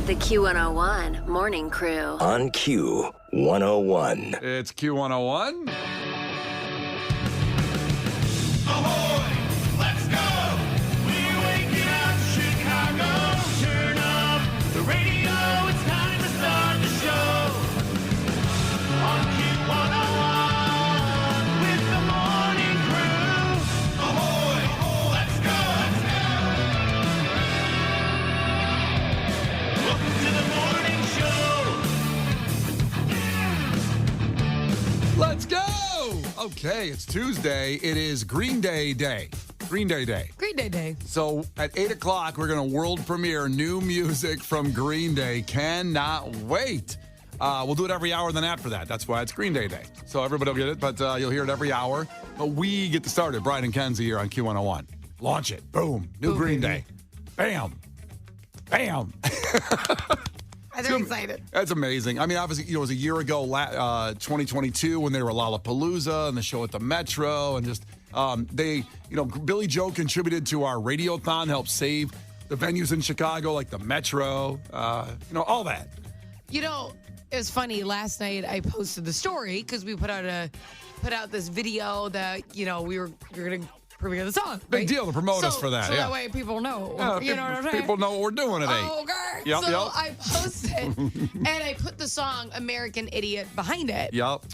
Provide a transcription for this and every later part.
The Q101 Morning Crew. On Q101. It's Q101. Ahoy! Let's go! We're waking up Chicago. Turn up the radio. It's time to start the show. On Q101 with the Morning Crew. Ahoy! Let's go! Welcome to the morning show. Let's go! Okay, it's Tuesday. It is Green Day Day. Green Day Day. Green Day Day. So at 8 o'clock, we're going to world premiere new music from Green Day. Cannot wait. We'll do it every hour then after that. That's why it's Green Day Day. So everybody will get it, but you'll hear it every hour. But we get to start it. Brian and Kenzie here on Q101. Launch it. Boom. New Boom, Green baby. Day. Bam. Bam. I'm excited. That's amazing. I mean, obviously, it was a year ago, 2022, when they were Lollapalooza and the show at the Metro, and just Billy Joe contributed to our radiothon, helped save the venues in Chicago, like the Metro, all that. You know, it was funny. Last night I posted the story because we put out this video that we were gonna premiere the song. Big right? deal to promote us for that. So yeah. that way people know. Yeah, you know what I'm saying? people know what we're doing at 8. Okay. Yep, so yep. I posted and I put the song "American Idiot" behind it. Yep.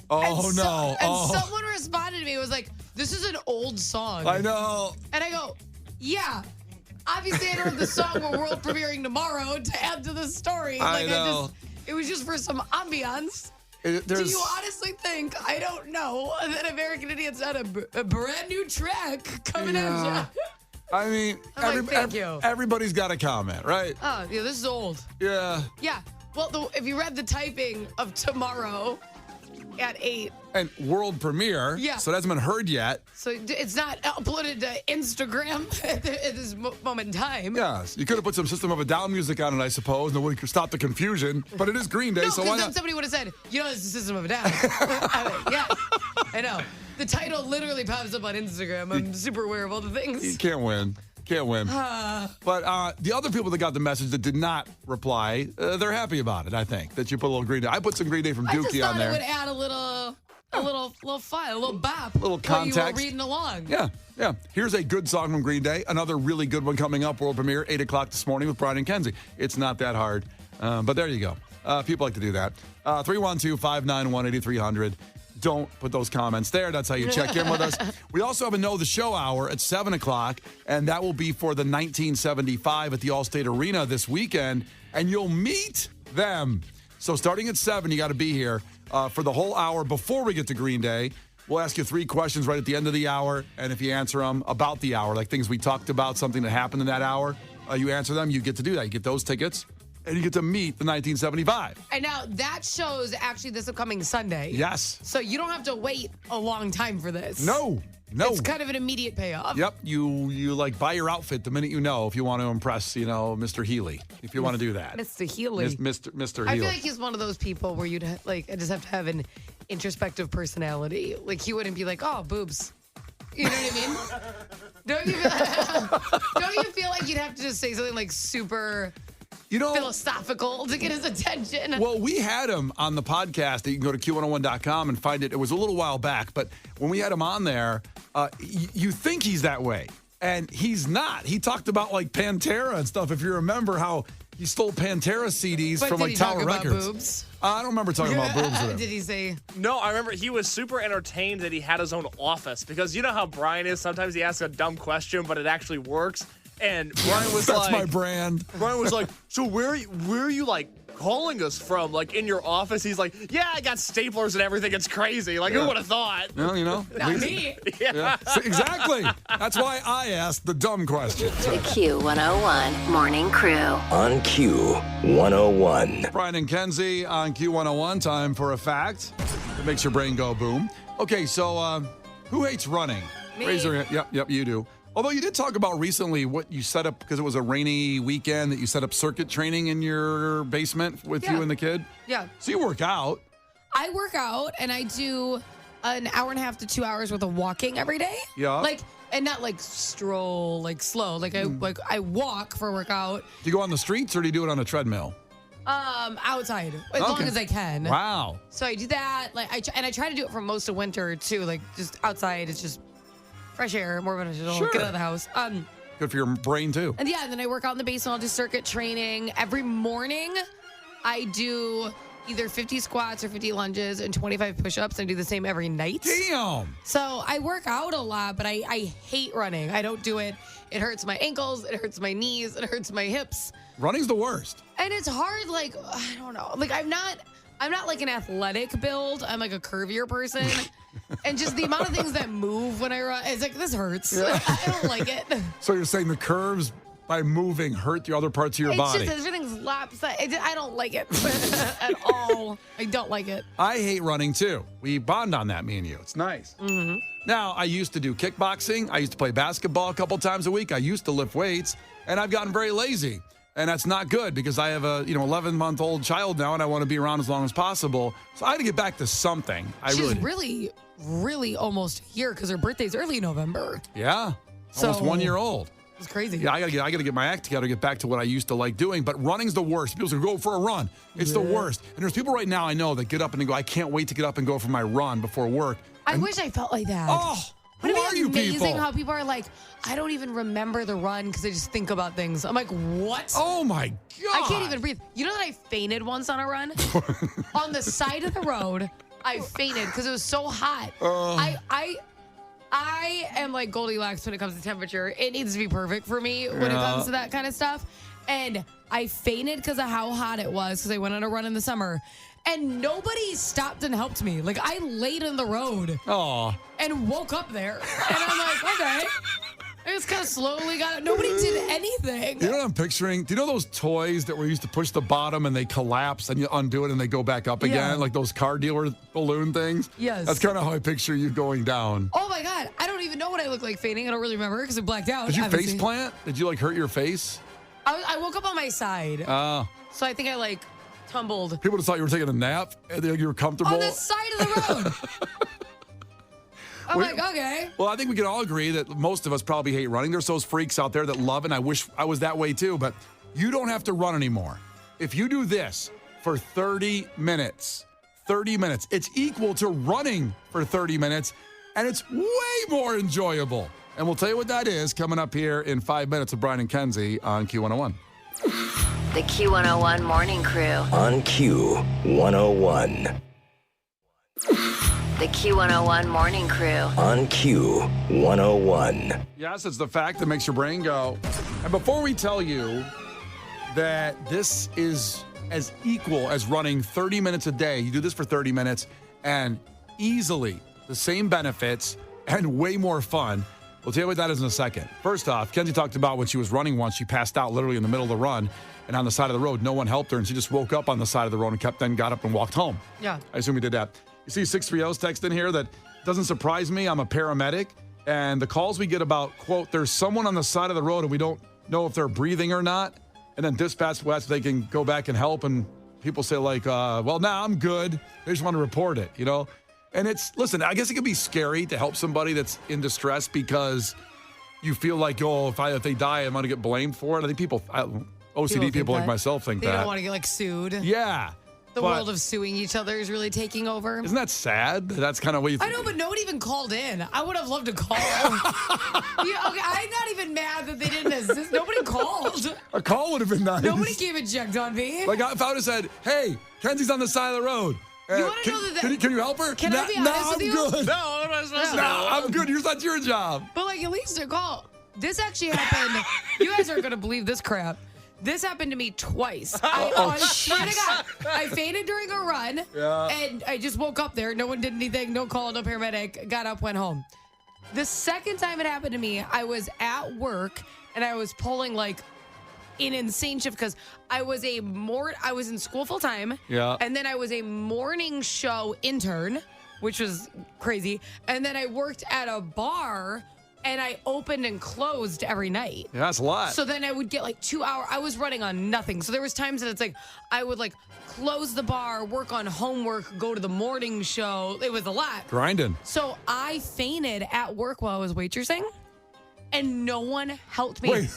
Oh, And no. someone responded to me. It was like, "This is an old song." I know. And I go, yeah. Obviously, I wrote the song we're world premiering tomorrow to add to the story. I know. It was just for some ambiance. Do you honestly think, I don't know, that American Idiot's not a brand new track coming at you? I mean, thank you. everybody's got a comment, right? Oh, yeah, this is old. Yeah. Yeah. Well, if you read the typing of tomorrow at 8, And world premiere. Yeah. So it hasn't been heard yet. so it's not uploaded to Instagram at this moment in time. Yes. You could have put some System of a Down music on it, I suppose, and it would stop the confusion. But it is Green Day, No, so because why then not? somebody would have said, it's the System of a Down. Yeah, I know. The title literally pops up on Instagram. I'm super aware of all the You things. can't win. Can't win. But the other people that got the message that did not reply, they're happy about it, I think, that you put a little Green Day. I put some Green Day from I just Dookie thought on there. it would add a little fun, a little bop. Little while you were context. reading along. Yeah. Here's a good song from Green Day. Another really good one coming up, world premiere, 8 o'clock this morning with Brian and Kenzie. It's not that hard, but there you go. People like to do that. 312-591-8300. Don't put those comments there. That's how you check in with us. We also have a Know the Show hour at 7 o'clock, and that will be for the 1975 at the Allstate Arena this weekend, and you'll meet them. So starting at 7, you got to be here for the whole hour before we get to Green Day. We'll ask you 3 questions right at the end of the hour, and if you answer them about the hour, like things we talked about, something that happened in that hour, you answer them, you get to do that. You get those tickets, and you get to meet the 1975. And now that show's actually this upcoming Sunday. Yes. So you don't have to wait a long time for this. No. It's kind of an immediate payoff. Yep, you like buy your outfit the minute you know if you want to impress, Mr. Healy, if you want to do that. Mr. Healy. Mr. Healy. I feel like he's one of those people where you'd I just have to have an introspective personality. Like he wouldn't be like, oh, boobs. You know what I mean? Don't you feel like you'd have to just say something like super philosophical to get his attention? Well, we had him on the podcast. You can go to Q101.com and find it. It was a little while back, but when we had him on there, you think he's that way. And he's not. He talked about like Pantera and stuff. If you remember how he stole Pantera CDs from like Tower Records. Boobs? I don't remember talking about boobs with him. Did he say? No, I remember he was super entertained that he had his own office because you know how Brian is. Sometimes he asks a dumb question, but it actually works. And Brian was That's my brand. Brian was like, so where are you like calling us from? Like in your office? He's like, yeah, I got staplers and everything. It's crazy. Like who would have thought? Well, Not me. Yeah. So, exactly. That's why I asked the dumb questions. The Q101 Morning Crew. On Q101. Brian and Kenzie on Q101. Time for a fact that makes your brain go boom. Okay, so who hates running? Me. Raise your hand. Yep, you do. Although you did talk about recently what you set up because it was a rainy weekend that you set up circuit training in your basement with you and the kid. Yeah. So you work out. I work out and I do an hour and a half to 2 hours worth of walking every day. Yeah. Like And not like stroll, like slow. Like I walk for a workout. Do you go on the streets or do you do it on a treadmill? Outside as long as I can. Wow. So I do that. Like I try to do it for most of winter too. Like just outside, it's just fresh air, more beneficial. Sure. Get out of the house. Good for your brain too. And then I work out in the basement. I'll do circuit training every morning. I do either 50 squats or 50 lunges and 25 push-ups. I do the same every night. Damn. So I work out a lot, but I hate running. I don't do it. It hurts my ankles. It hurts my knees. It hurts my hips. Running's the worst. And it's hard, like, I don't know. Like, I'm not like an athletic build. I'm like a curvier person. And just the amount of things that move when I run, it's like, this hurts. Yeah. I don't like it. So you're saying the curves by moving hurt the other parts of your body? It's just everything's lopsided. I don't like it at all. I don't like it. I hate running too. We bond on that, me and you. It's nice. Mm-hmm. Now, I used to do kickboxing. I used to play basketball a couple times a week. I used to lift weights, and I've gotten very lazy. And that's not good because I have a 11-month-old child now, and I want to be around as long as possible. So I had to get back to something. She's really almost here because her birthday's early November. Yeah, almost 1 year old. It's crazy. Yeah, I gotta get my act together to get back to what I used to like doing. But running's the worst. People say, go for a run. It's the worst. And there's people right now I know that get up and they go, I can't wait to get up and go for my run before work. I wish I felt like that. Oh, who Wouldn't are it be you amazing people? how people are like, I don't even remember the run because I just think about things. I'm like, what? Oh my God. I can't even breathe. You know that I fainted once on a run? On the side of the road, I fainted because it was so hot. I am like Goldilocks when it comes to temperature. It needs to be perfect for me when it comes to that kind of stuff. And I fainted because of how hot it was because I went on a run in the summer. And nobody stopped and helped me. Like, I laid in the road and woke up there. And I'm like, okay. I just kind of slowly got it. Nobody did anything. You know what I'm picturing? Do you know those toys that were used to push the bottom and they collapse and you undo it and they go back up again? Yeah. Like those car dealer balloon things? Yes. That's kind of how I picture you going down. Oh, my God. I don't even know what I look like fainting. I don't really remember because I blacked out. Did you obviously. face plant? Did you like hurt your face? I woke up on my side. So I think I like tumbled. People just thought you were taking a nap and you were comfortable. On the side of the road. I'm like, okay. Well, I think we can all agree that most of us probably hate running. There's those freaks out there that love it, and I wish I was that way too, but you don't have to run anymore. If you do this for 30 minutes, it's equal to running for 30 minutes, and it's way more enjoyable. And we'll tell you what that is coming up here in 5 minutes with Brian and Kenzie on Q101. The Q101 Morning Crew. On Q101. The Q101 Morning Crew. On Q101. Yes, it's the fact that makes your brain go. And before we tell you that this is as equal as running 30 minutes a day, you do this for 30 minutes and easily the same benefits and way more fun. We'll tell you what that is in a second. First off, Kenzie talked about when she was running once, she passed out literally in the middle of the run and on the side of the road, no one helped her and she just woke up on the side of the road and then got up and walked home. Yeah. I assume he did that. You see 630's text in here that doesn't surprise me. I'm a paramedic. And the calls we get about, quote, there's someone on the side of the road and we don't know if they're breathing or not. And then dispatch West, they can go back and help. And people say like, well, nah, I'm good. They just want to report it, you know? And listen, I guess it can be scary to help somebody that's in distress because you feel like, if they die, I'm going to get blamed for it. I think OCD people like myself think they that. don't want to get like sued. Yeah. The world of suing each other is really taking over. Isn't that sad? That's kind of what you think. I know, but nobody even called in. I would have loved to call. Okay, I'm not even mad that they didn't assist. Nobody called. A call would have been nice. Nobody came and checked on me. Like if I would have said, hey, Kenzie's on the side of the road. You want to know that? Can you help her? Can I be honest with you? I'm good. No, what am I supposed to No, do? I'm good. That's your job. But like, at least a call. This actually happened. You guys aren't going to believe this crap. This happened to me twice. I swear to God, I fainted during a run, and I just woke up there. No one did anything. No call, no paramedic. Got up, went home. The second time it happened to me, I was at work, and I was pulling like an insane shift because I was in school full time. Yeah. And then I was a morning show intern, which was crazy. And then I worked at a bar. And I opened and closed every night. Yeah, that's a lot. So then I would get like 2 hours. I was running on nothing. So there was times that it's like I would like close the bar, work on homework, go to the morning show. It was a lot. Grinding. So I fainted at work while I was waitressing. and no one helped me. Wait.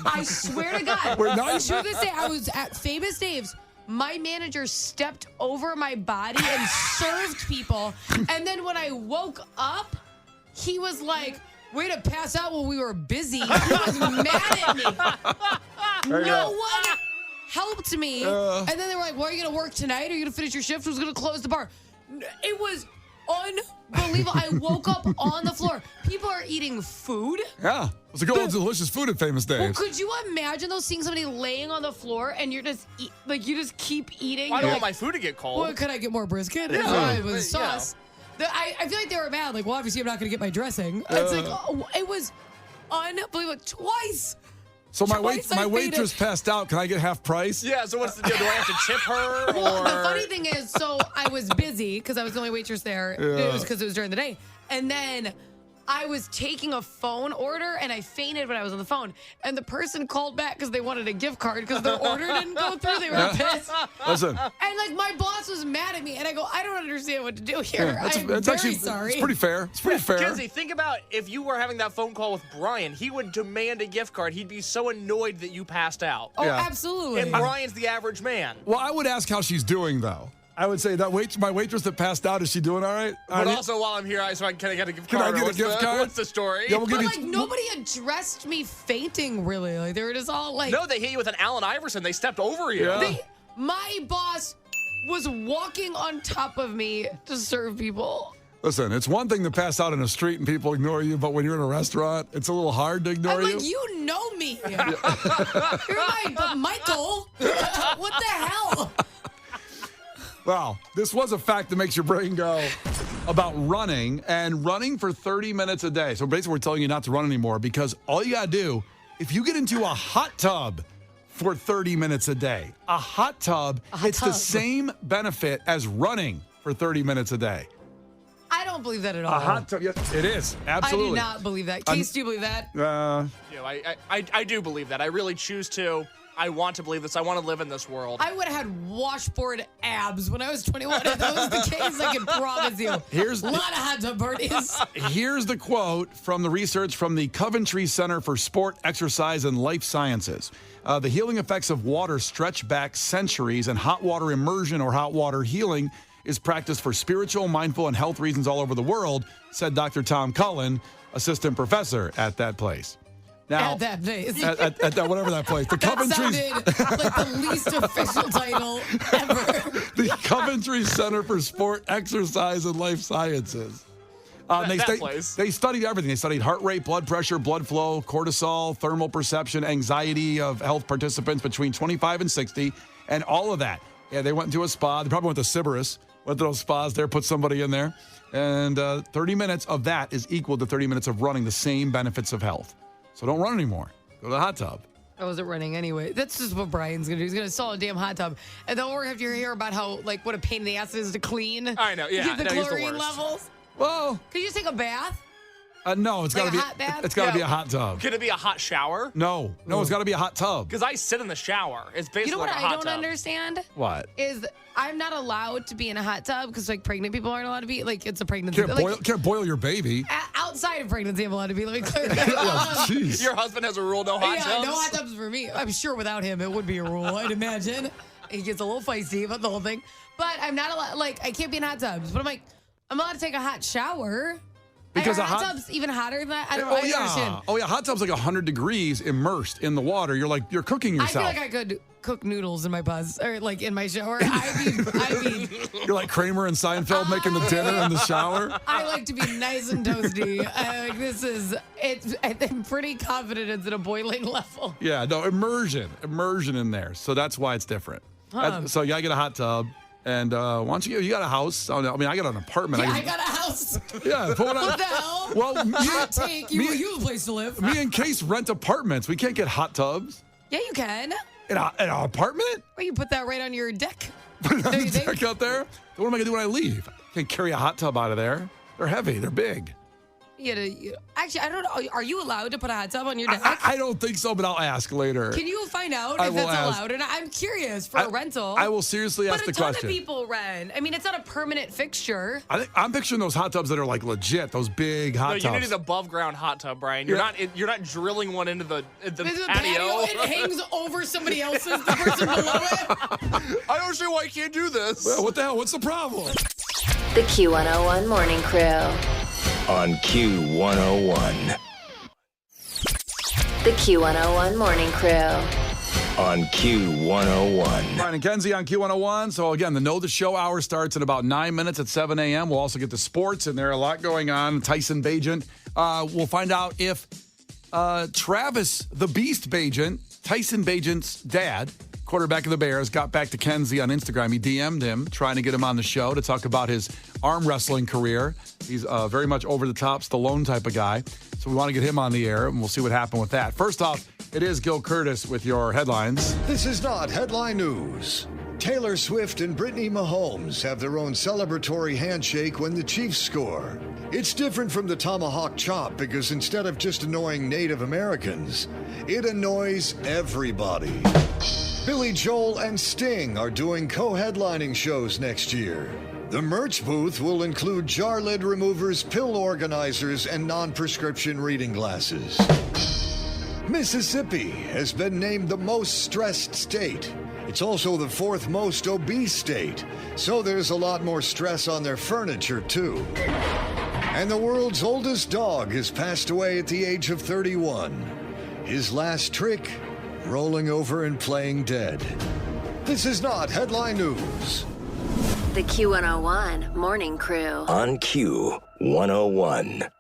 I swear to God. Wait, nice. To this day, I was at Famous Dave's. My manager stepped over my body and served people. And then when I woke up, he was like, way to pass out when we were busy. He was mad at me. No one helped me. And then they were like, well, are you going to work tonight? Are you going to finish your shift? Who's going to close the bar? It was unbelievable. I woke up on the floor. People are eating food. Yeah. It's a good old delicious food at Famous Well, Dave's. could you imagine though seeing somebody laying on the floor and you're just you just keep eating? I don't You're want my food to get cold. well, could I get more brisket? Yeah. With sauce. I feel like they were mad. Like, well, obviously I'm not going to get my dressing. It's like it was unbelievable. Twice. So my Twice I waitress fainted. passed out. Can I get half price? Yeah, so what's the deal? Do I have to tip her? Well, Or... the funny thing is, so I was busy because I was the only waitress there. It was because it was during the day. And then I was taking a phone order and I fainted when I was on the phone. And the person called back because they wanted a gift card because their order didn't go through. They were pissed. Listen. And like my boss was mad at me. And I go, I don't understand what to do here. It's I'm very actually sorry. It's pretty fair. It's pretty fair. Kenzie, think about if you were having that phone call with Brian, he would demand a gift card. He'd be so annoyed that you passed out. Oh, Yeah. absolutely. And Brian's the average man. Well, I would ask how she's doing though. I would say that my waitress that passed out, is she doing all right? But also, while I'm here, can I get a gift Can I card? get a What's gift the- card? What's the story? Yeah, we'll give But you. like nobody addressed me fainting really. Like they were just all like No, they hit you with an Allen Iverson. They stepped over you. Yeah. my boss was walking on top of me to serve people. Listen, it's one thing to pass out in a street and people ignore you, but when you're in a restaurant, it's a little hard to ignore I'm you. like, you know me. You're but Michael. What the hell? Well, this was a fact that makes your brain go about running and running for 30 minutes a day. So basically, we're telling you not to run anymore because all you got to do, if you get into a hot tub for 30 minutes a day, a hot tub, it's the same benefit as running for 30 minutes a day. I don't believe that at all. A hot tub, yes, it is. Absolutely. I do not believe that. Case, do you believe that? You know, I do believe that. I really choose to. I want to believe this. I want to live in this world. I would have had washboard abs when I was 21. If that was the case, I can promise you. Here's a lot of hot tub parties. Here's the quote from the research from the Coventry Center for Sport, Exercise, and Life Sciences. The healing effects of water stretch back centuries, and hot water immersion or hot water healing is practiced for spiritual, mindful, and health reasons all over the world, said Dr. Tom Cullen, assistant professor at that place. Now, At that place. at that, whatever that place. The That Coventry, sounded like the least official title ever. the Coventry Center for Sport, Exercise, and Life Sciences. That place. They studied everything. They studied heart rate, blood pressure, blood flow, cortisol, thermal perception, anxiety of health participants between 25 and 60, and all of that. Yeah, they went into a spa. They probably went to Sybaris, went to those spas there, put somebody in there. And 30 minutes of that is equal to 30 minutes of running, the same benefits of health. So don't run anymore. Go to the hot tub. I wasn't running anyway. That's just what Brian's going to do. He's going to install a damn hot tub. And then we're going to have to hear about how, like, what a pain in the ass it is to clean. I know, yeah. Get the No, he's the chlorine worst. levels. Well, Could you just take a bath? no, it's Like got to a be hot bath? It's got to Yeah. be a hot tub. Could it be a hot shower? No, it's got to be a hot tub. Because I sit in the shower. It's basically You know what like a I hot don't tub. understand? What? Is I'm not allowed to be in a hot tub because, like, pregnant people aren't allowed to be. Like, it's a pregnancy. Can't boil your baby. Outside of pregnancy, I'm allowed to be. Let me clear Yeah, that. jeez. Your husband has a rule, no hot Yeah, tubs? no hot tubs for me. I'm sure without him, it would be a rule, I'd imagine. He gets a little feisty about the whole thing. But I'm not allowed, like, I can't be in hot tubs. But I'm like, I'm allowed to take a hot shower. Because Are a hot hot- tubs even hotter than that? I don't Oh I don't understand. yeah. Oh yeah. Hot tub's like 100 degrees immersed in the water. You're cooking I yourself. feel like I could cook noodles in my pus or like in my shower. I mean, You're like Kramer and Seinfeld making the dinner in the shower. I like to be nice and toasty. I'm pretty confident it's at a boiling level. Yeah. No, immersion in there. So that's why it's different. So you gotta get a hot tub. And why don't you got a house? I mean, I got an apartment. Yeah, I got a house. Yeah. What the hell? Well, Hot take. You have a place to live. me and Case rent apartments. We can't get hot tubs Yeah, you can. in an apartment. Or you put that right on your deck. Put it on Don't the you think? deck out there. What am I gonna do when I leave? I can't carry a hot tub out of there. They're heavy. They're big. Actually, I don't know. Are you allowed to put a hot tub on your deck? I don't think so, but I'll ask later. Can you find out I if will that's ask. allowed? And I'm curious for a rental. I will seriously ask the But a ton question. of people rent. I mean, it's not a permanent fixture. I'm picturing those hot tubs that are like legit, those big hot No, you tubs. need an above ground hot tub, Brian. You're not drilling one into the This is a patio. It hangs over somebody else's, the person below it. I don't see why you can't do this. What the hell? What's the problem? The Q101 Morning Crew. On Q101. The Q101 Morning Crew. On Q101. Brian and Kenzie on Q101. So, again, the Know the Show hour starts in about 9 minutes at 7 a.m. We'll also get the sports in there. A lot going on. Tyson Bagent. We'll find out if Travis the Beast Bagent, Tyson Bagent's dad, quarterback of the Bears, got back to Kenzie on Instagram. He DM'd him, trying to get him on the show to talk about his arm wrestling career. He's very much over-the-top, Stallone type of guy. So we want to get him on the air, and we'll see what happened with that. First off, it is Gil Curtis with your headlines. This is not headline news. Taylor Swift and Brittany Mahomes have their own celebratory handshake when the Chiefs score. It's different from the tomahawk chop because instead of just annoying Native Americans, it annoys everybody. Billy Joel and Sting are doing co-headlining shows next year. The merch booth will include jar lid removers, pill organizers, and non-prescription reading glasses. Mississippi has been named the most stressed state. It's also the fourth most obese state, so there's a lot more stress on their furniture, too. And the world's oldest dog has passed away at the age of 31. His last trick? Rolling over and playing dead. This is not headline news. The Q101 Morning Crew. On Q101.